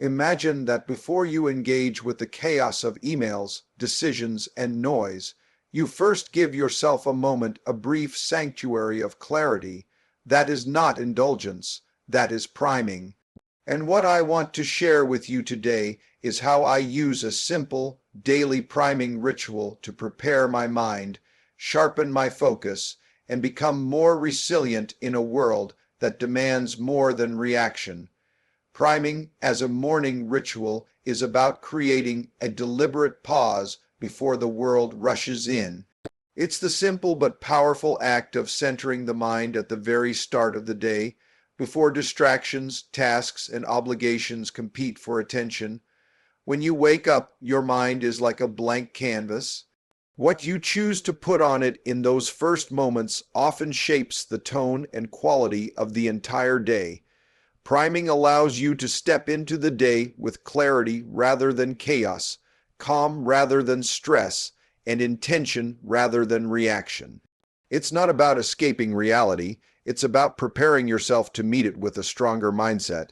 Imagine that before you engage with the chaos of emails, decisions, and noise, you first give yourself a moment, a brief sanctuary of clarity. That is not indulgence, that is priming. And what I want to share with you today is how I use a simple, daily priming ritual to prepare my mind, sharpen my focus, and become more resilient in a world that demands more than reaction. Priming as a morning ritual is about creating a deliberate pause before the world rushes in. It's the simple but powerful act of centering the mind at the very start of the day, before distractions, tasks, and obligations compete for attention. When you wake up, your mind is like a blank canvas. What you choose to put on it in those first moments often shapes the tone and quality of the entire day. Priming allows you to step into the day with clarity rather than chaos, calm rather than stress, and intention rather than reaction. It's not about escaping reality, it's about preparing yourself to meet it with a stronger mindset.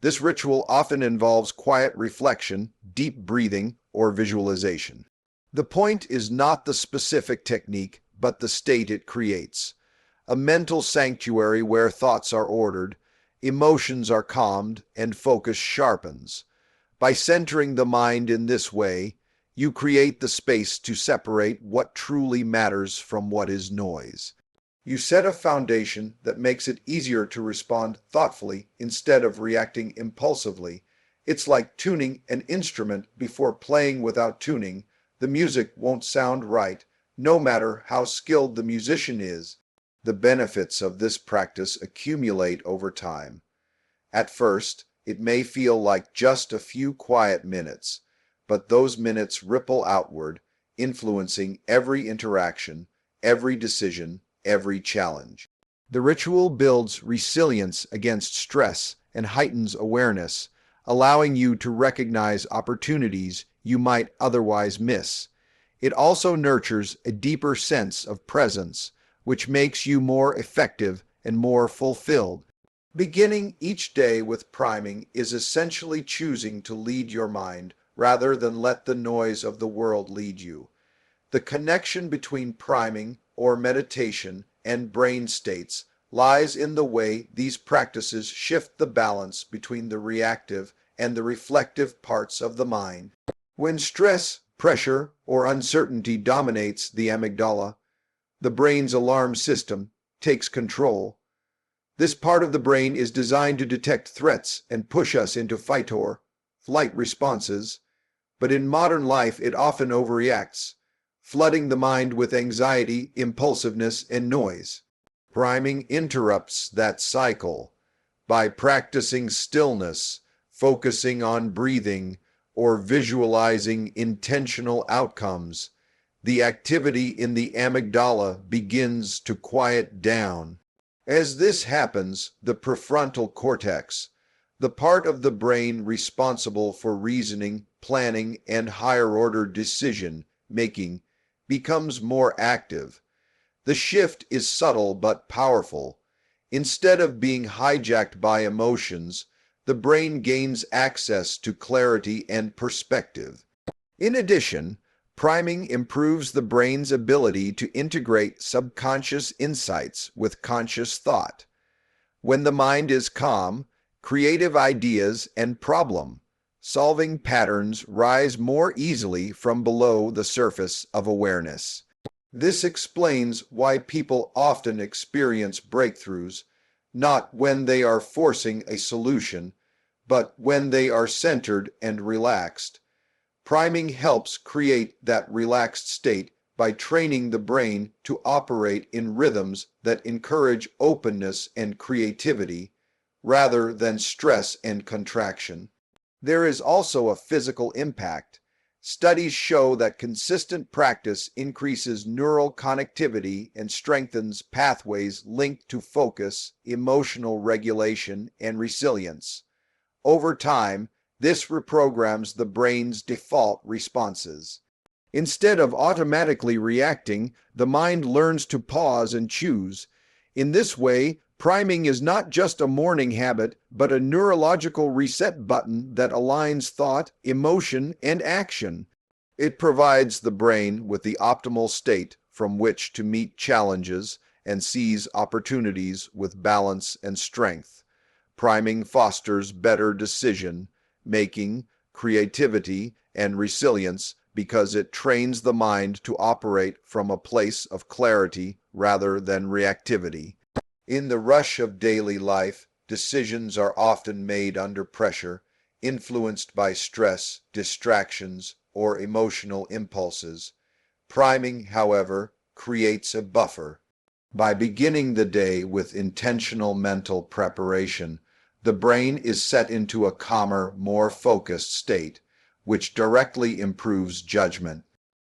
This ritual often involves quiet reflection, deep breathing, or visualization. The point is not the specific technique, but the state it creates. A mental sanctuary where thoughts are ordered, emotions are calmed, and focus sharpens. By centering the mind in this way, you create the space to separate what truly matters from what is noise. You set a foundation that makes it easier to respond thoughtfully instead of reacting impulsively. It's like tuning an instrument before playing without tuning. The music won't sound right, no matter how skilled the musician is. The benefits of this practice accumulate over time. At first, it may feel like just a few quiet minutes, but those minutes ripple outward, influencing every interaction, every decision, every challenge. The ritual builds resilience against stress and heightens awareness, allowing you to recognize opportunities you might otherwise miss. It also nurtures a deeper sense of presence, which makes you more effective and more fulfilled. Beginning each day with priming is essentially choosing to lead your mind rather than let the noise of the world lead you. The connection between priming or meditation and brain states lies in the way these practices shift the balance between the reactive and the reflective parts of the mind. When stress, pressure, or uncertainty dominates the amygdala, the brain's alarm system takes control. This part of the brain is designed to detect threats and push us into fight or flight responses, but in modern life it often overreacts, flooding the mind with anxiety, impulsiveness, and noise. Priming interrupts that cycle. By practicing stillness, focusing on breathing, or visualizing intentional outcomes, the activity in the amygdala begins to quiet down. As this happens, the prefrontal cortex, the part of the brain responsible for reasoning, planning, and higher-order decision-making, becomes more active. The shift is subtle but powerful. Instead of being hijacked by emotions, the brain gains access to clarity and perspective. In addition, priming improves the brain's ability to integrate subconscious insights with conscious thought. When the mind is calm, creative ideas and problem-solving patterns rise more easily from below the surface of awareness. This explains why people often experience breakthroughs, not when they are forcing a solution, but when they are centered and relaxed. Priming helps create that relaxed state by training the brain to operate in rhythms that encourage openness and creativity, rather than stress and contraction. There is also a physical impact. Studies show that consistent practice increases neural connectivity and strengthens pathways linked to focus, emotional regulation, and resilience. Over time, this reprograms the brain's default responses. Instead of automatically reacting, the mind learns to pause and choose. In this way, Priming is not just a morning habit, but a neurological reset button that aligns thought, emotion, and action. It provides the brain with the optimal state from which to meet challenges and seize opportunities with balance and strength. Priming fosters better decision making, creativity, and resilience because it trains the mind to operate from a place of clarity rather than reactivity. In the rush of daily life, decisions are often made under pressure, influenced by stress, distractions, or emotional impulses. Priming, however, creates a buffer. By beginning the day with intentional mental preparation, the brain is set into a calmer, more focused state, which directly improves judgment.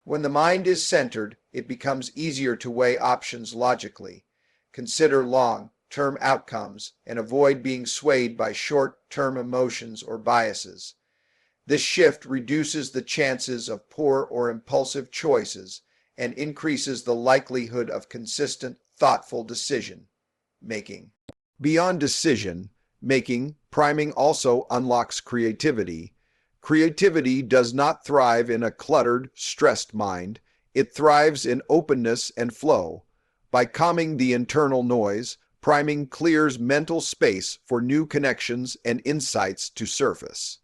When the mind is centered, it becomes easier to weigh options logically, consider long-term outcomes, and avoid being swayed by short-term emotions or biases. This shift reduces the chances of poor or impulsive choices and increases the likelihood of consistent, thoughtful decision making. Beyond decision making, priming also unlocks creativity. Creativity does not thrive in a cluttered, stressed mind. It thrives in openness and flow. By calming the internal noise, priming clears mental space for new connections and insights to surface.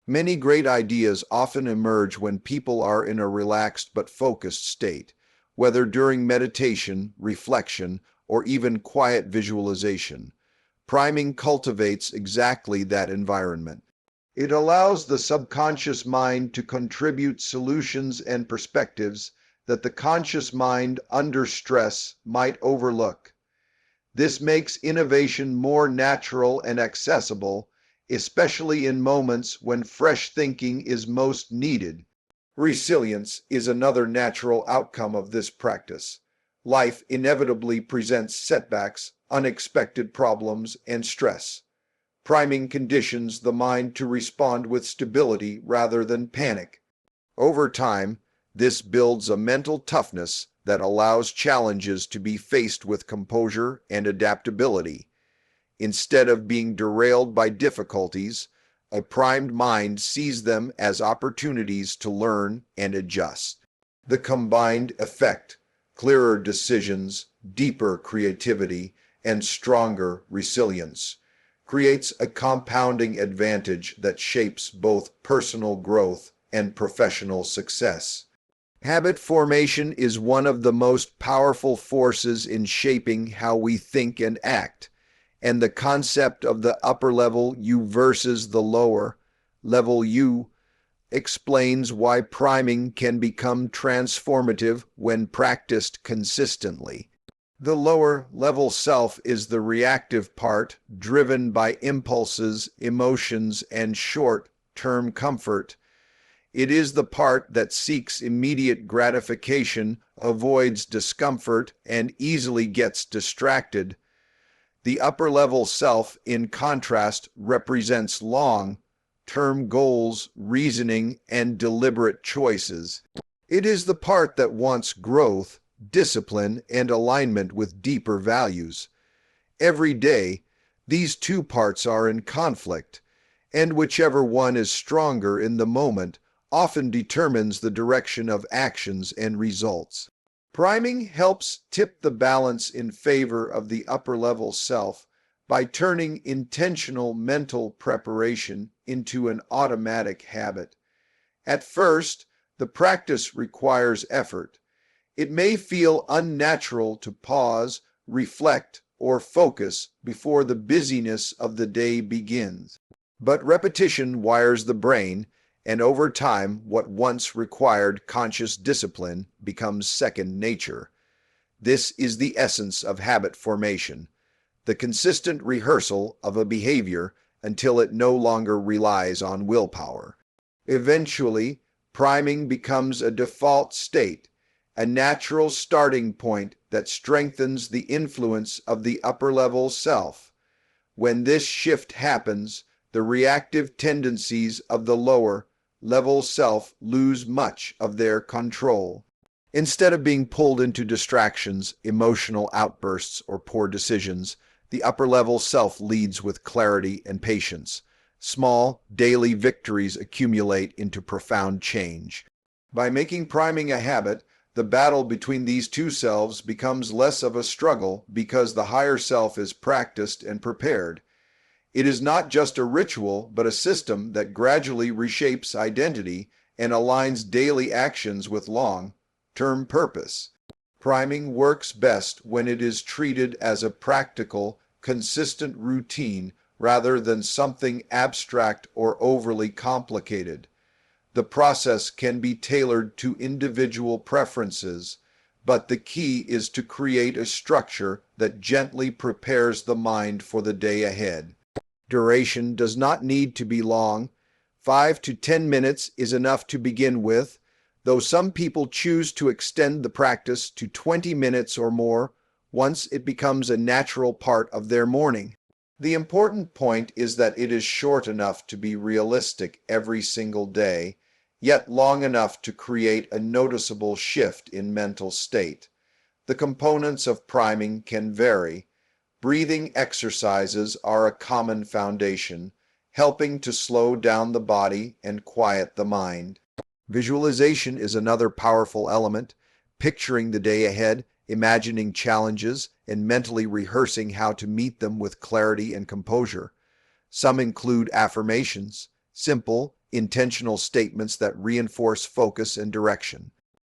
Many great ideas often emerge when people are in a relaxed but focused state, whether during meditation, reflection, or even quiet visualization. Priming cultivates exactly that environment. It allows the subconscious mind to contribute solutions and perspectives that the conscious mind under stress might overlook. This makes innovation more natural and accessible, especially in moments when fresh thinking is most needed. Resilience is another natural outcome of this practice. Life inevitably presents setbacks, unexpected problems, and stress. Priming conditions the mind to respond with stability rather than panic. Over time, this builds a mental toughness that allows challenges to be faced with composure and adaptability. Instead of being derailed by difficulties, a primed mind sees them as opportunities to learn and adjust. The combined effect, clearer decisions, deeper creativity, and stronger resilience, creates a compounding advantage that shapes both personal growth and professional success. Habit formation is one of the most powerful forces in shaping how we think and act, and the concept of the upper level you versus the lower level you explains why priming can become transformative when practiced consistently. The lower level self is the reactive part, driven by impulses, emotions, and short-term comfort. It is the part that seeks immediate gratification, avoids discomfort, and easily gets distracted. The upper level self, in contrast, represents long-term goals, reasoning, and deliberate choices. It is the part that wants growth, discipline, and alignment with deeper values. Every day, these two parts are in conflict, and whichever one is stronger in the moment often determines the direction of actions and results. Priming helps tip the balance in favor of the upper level self by turning intentional mental preparation into an automatic habit. At first, the practice requires effort. It may feel unnatural to pause, reflect, or focus before the busyness of the day begins. But repetition wires the brain, and over time, what once required conscious discipline becomes second nature. This is the essence of habit formation, the consistent rehearsal of a behavior until it no longer relies on willpower. Eventually, priming becomes a default state, a natural starting point that strengthens the influence of the upper-level self. When this shift happens, the reactive tendencies of the lower-level self lose much of their control. Instead of being pulled into distractions, emotional outbursts, or poor decisions, The upper-level self leads with clarity and patience. Small, daily victories accumulate into profound change. By making priming a habit, the battle between these two selves becomes less of a struggle because the higher self is practiced and prepared. It is not just a ritual, but a system that gradually reshapes identity and aligns daily actions with long-term purpose. Priming works best when it is treated as a practical, consistent routine rather than something abstract or overly complicated. The process can be tailored to individual preferences, but the key is to create a structure that gently prepares the mind for the day ahead. Duration does not need to be long. 5 to 10 minutes is enough to begin with, though some people choose to extend the practice to 20 minutes or more once it becomes a natural part of their morning. The important point is that it is short enough to be realistic every single day, yet long enough to create a noticeable shift in mental state. The components of priming can vary. Breathing exercises are a common foundation, helping to slow down the body and quiet the mind. Visualization is another powerful element. Picturing the day ahead, imagining challenges, and mentally rehearsing how to meet them with clarity and composure. Some include affirmations, simple, intentional statements that reinforce focus and direction.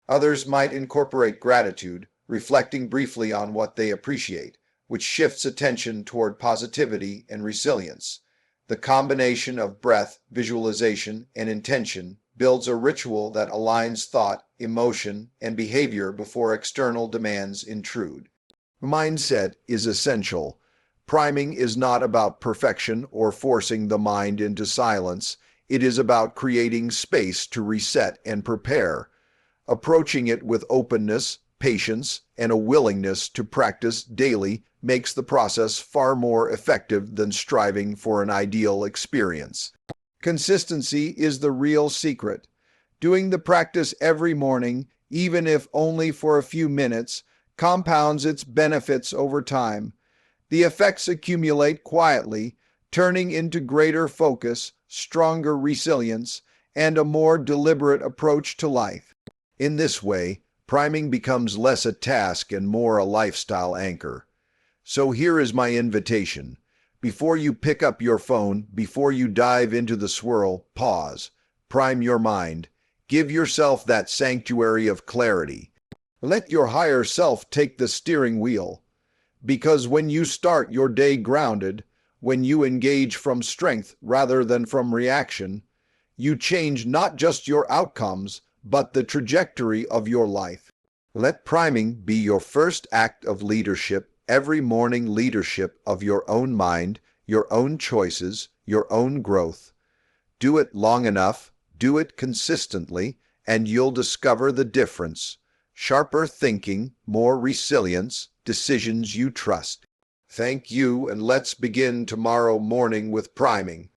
Others might incorporate gratitude, reflecting briefly on what they appreciate, which shifts attention toward positivity and resilience. The combination of breath, visualization, and intention builds a ritual that aligns thought, emotion, and behavior before external demands intrude. Mindset is essential. Priming is not about perfection or forcing the mind into silence. It is about creating space to reset and prepare. Approaching it with openness, patience, and a willingness to practice daily makes the process far more effective than striving for an ideal experience. Consistency is the real secret. Doing the practice every morning, even if only for a few minutes, compounds its benefits over time. The effects accumulate quietly, turning into greater focus, stronger resilience, and a more deliberate approach to life. In this way, priming becomes less a task and more a lifestyle anchor. So here is my invitation. Before you pick up your phone, before you dive into the swirl, pause. Prime your mind. Give yourself that sanctuary of clarity. Let your higher self take the steering wheel. Because when you start your day grounded, when you engage from strength rather than from reaction, you change not just your outcomes, but the trajectory of your life. Let priming be your first act of leadership, every morning leadership of your own mind, your own choices, your own growth. Do it long enough, do it consistently, and you'll discover the difference. Sharper thinking, more resilience, decisions you trust. Thank you, and let's begin tomorrow morning with priming.